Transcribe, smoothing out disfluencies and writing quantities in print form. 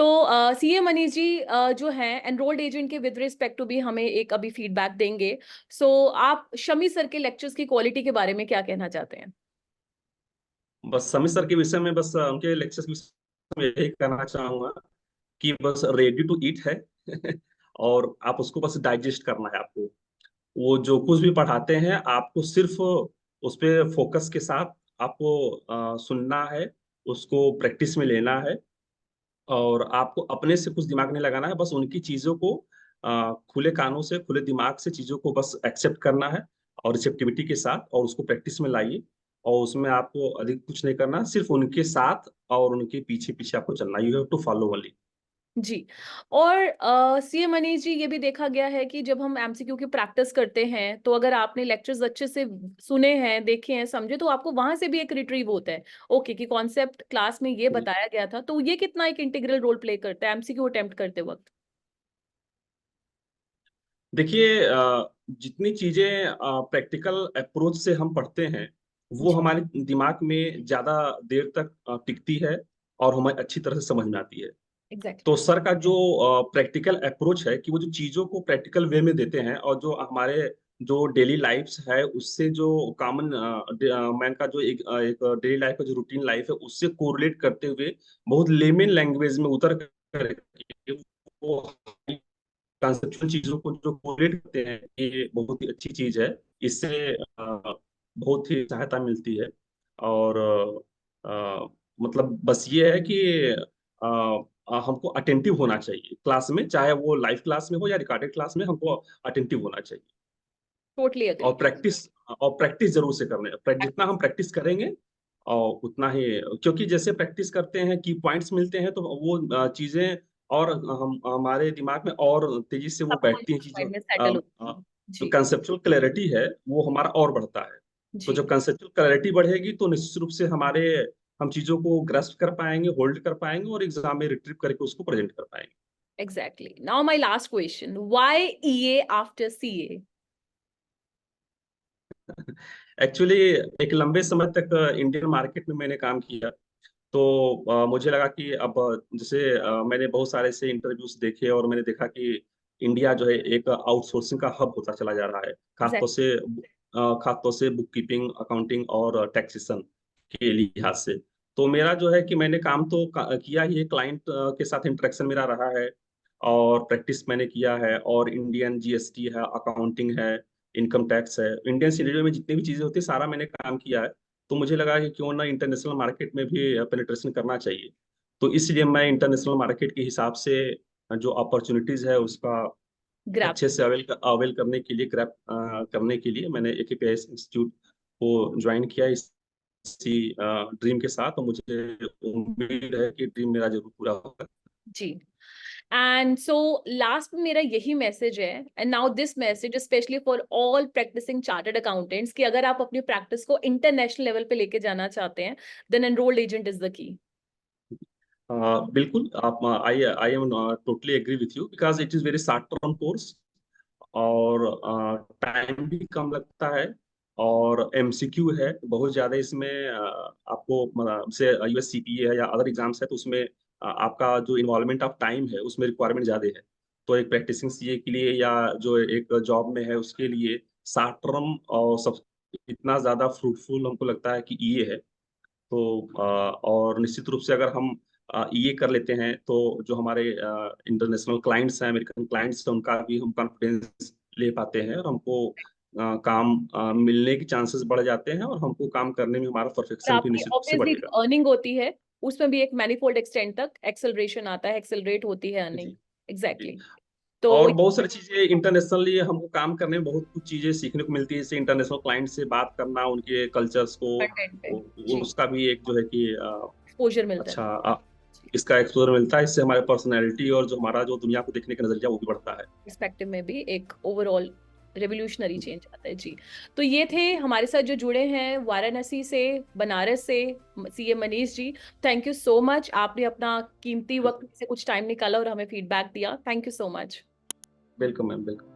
तो सीए मनीष जी जो हैं एनरोल्ड एजेंट के विद रिस्पेक्ट टू भी हमें एक अभी फीडबैक देंगे। सो आप शमी सर के लेक्चर्स की क्वालिटी के बारे में क्या कहना चाहते हैं? बस समीर सर के विषय में, बस उनके लेक्चर्स के विषय में यही कहना चाहूंगा कि बस रेडी टू ईट है। और आप उसको बस डाइजेस्ट करना है आपको। वो जो कुछ भी पढ़ाते हैं आपको सिर्फ उस पे फोकस के साथ आपको सुनना है, उसको प्रैक्टिस में लेना है। और आपको अपने से कुछ दिमाग नहीं लगाना है, बस उनकी चीजों को खुले कानों से खुले दिमाग से चीजों को बस एक्सेप्ट करना है और रिसेप्टिविटी के साथ, और उसको प्रैक्टिस में लाइए। और उसमें आपको अधिक कुछ नहीं करना, सिर्फ उनके साथ और उनके पीछे पीछे आपको चलना। You have to follow only. जी। और सीए मनीष जी, ये भी देखा गया है कि जब हम एमसीक्यू की प्रैक्टिस करते हैं तो अगर आपने लेक्चर्स अच्छे से सुने हैं, देखे हैं, समझे, तो आपको वहां से भी एक रिट्रीव होता है ओके कि कॉन्सेप्ट क्लास में ये बताया गया था। तो ये कितना एक इंटीग्रल रोल प्ले करता है एमसीक्यू अटेम्प्ट करते वक्त? देखिए, जितनी चीजें प्रैक्टिकल अप्रोच से हम पढ़ते हैं वो जी। हमारे दिमाग में ज्यादा देर तक टिकती है और हमें अच्छी तरह से समझ में आती है। एग्जैक्टली। तो सर का जो प्रैक्टिकल अप्रोच है कि वो जो चीजों को प्रैक्टिकल वे में देते हैं, और जो हमारे जो डेली लाइफ्स है उससे जो कॉमन मैन का जो एक डेली लाइफ का जो रूटीन लाइफ है उससे कोरिलेट करते हुए बहुत लेमेन लैंग्वेज में उतर कर वो कंसेप्चुअल चीजों को जो कोरिलेट करते हैं, ये बहुत ही अच्छी चीज है। इससे बहुत ही सहायता मिलती है। और मतलब बस ये है कि हमको अटेंटिव होना चाहिए क्लास में, चाहे वो लाइव क्लास में हो या रिकॉर्डेड क्लास में, हमको अटेंटिव होना चाहिए। टोटली और अग्री। प्रैक्टिस जरूर से करने, जितना हम प्रैक्टिस करेंगे और उतना ही, क्योंकि जैसे प्रैक्टिस करते हैं की पॉइंट्स मिलते हैं तो वो चीजें और हम हमारे दिमाग में और तेजी से वो बैठती हैं चीजें। माइंड में सेटल होती है। जो जी। कंसेप्चुअल क्लैरिटी है वो हमारा और बढ़ता है। तो जी। जब कंसेप्चुअल क्लैरिटी बढ़ेगी तो निश्चित रूप से हम चीजों को ग्रस्प कर पाएंगे, होल्ड कर पाएंगे और एग्जाम में रिट्रीव करके उसको प्रेजेंट कर पाएंगे। Exactly. Now my last question, why EA after CA? Actually एक लंबे समय तक इंडियन मार्केट में मैंने काम किया। तो मुझे लगा कि अब जैसे मैंने बहुत सारे से इंटरव्यूज देखे और मैंने देखा कि इंडिया जो है एक आउटसोर्सिंग का हब होता चला जा रहा है, खासतौर से बुक कीपिंग, अकाउंटिंग और टैक्सेशन के लिहाज से। तो मेरा जो है कि मैंने काम तो किया ही है, क्लाइंट के साथ इंटरेक्शन मेरा रहा है और प्रैक्टिस मैंने किया है। और इंडियन जीएसटी है, अकाउंटिंग है, इनकम टैक्स है, इंडियन सिनेरियो में जितनी भी चीजें होती है सारा मैंने काम किया है। तो मुझे लगा कि क्यों ना इंटरनेशनल मार्केट में भी पेनिट्रेशन करना चाहिए। तो इसलिए मैं इंटरनेशनल मार्केट के हिसाब से जो अपॉर्चुनिटीज है उसका ग्रैप। अच्छे से अवेल करने के लिए, ग्रैब करने के लिए मैंने AKPIS इंस्टीट्यूट को ज्वाइन किया इसी ड्रीम के साथ। और मुझे उम्मीद है कि ड्रीम मेरा जरूर पूरा होगा। जी। एंड सो लास्ट में मेरा यही मैसेज है, and now this message specially for all practising chartered accountants, कि अगर आप अपनी प्रैक्टिस को इंटरनेशनल लेवल पे लेके जाना चाहते हैं then enrolled agent is the key. बिल्कुल, आप I am totally agree with you because it is very short term course और टाइम भी कम लगता है। और MCQ है बहुत ज्यादा इसमें। आपको से USCPA है या अदर एग्जाम्स है तो उसमें आपका जो इन्वॉल्वमेंट ऑफ टाइम है उसमें रिक्वायरमेंट ज्यादा है। तो एक प्रैक्टिसिंग CA के लिए या जो एक जॉब में है उसके लिए शॉर्ट टर्म और सब इतना ज्यादा फ्रूटफुल हमको लगता है कि ये है। तो और निश्चित रूप से अगर हम ये कर लेते हैं तो जो हमारे इंटरनेशनल क्लाइंट्स हैं, अमेरिकन क्लाइंट्स हैं, उनका भी हम कॉन्फिडेंस ले पाते हैं और हमको काम मिलने के चांसेस बढ़ जाते हैं और हमको काम करने में हमारा और परफेक्शन भी आपकी निश्चित रूप से ऑब्वियसली बढ़ेगा। जो अर्निंग होती है उसमें भी एक मैनिफोल्ड एक्सटेंट तक एक्सेलरेशन आता है, एक्सेलरेट होती है अर्निंग। जी जी। एग्जैक्टली। तो और बहुत सारी चीजें इंटरनेशनली हमको काम करने में बहुत कुछ चीजें सीखने को मिलती है, जैसे इंटरनेशनल क्लाइंट से बात करना, उनके कल्चर्स को, कंटेंट पे। जी। उसका भी एक जो है कि एक्सपोजर मिलता है। अच्छा जी। इसका एक्सपोजर मिलता है। इससे हमारे पर्सनैलिटी और जो हमारा जो दुनिया को देखने का नजरिया वो भी बढ़ता है। पर्सपेक्टिव में भी एक ओवरऑल रेवोल्यूशनरी चेंज आता है। जी। तो ये थे हमारे साथ जो जुड़े हैं वाराणसी से, बनारस से, CA Manish ji. Thank you so much, आपने अपना कीमती वक्त से कुछ टाइम निकाला और हमें फीडबैक दिया। Thank you so much. Welcome ma'am, welcome.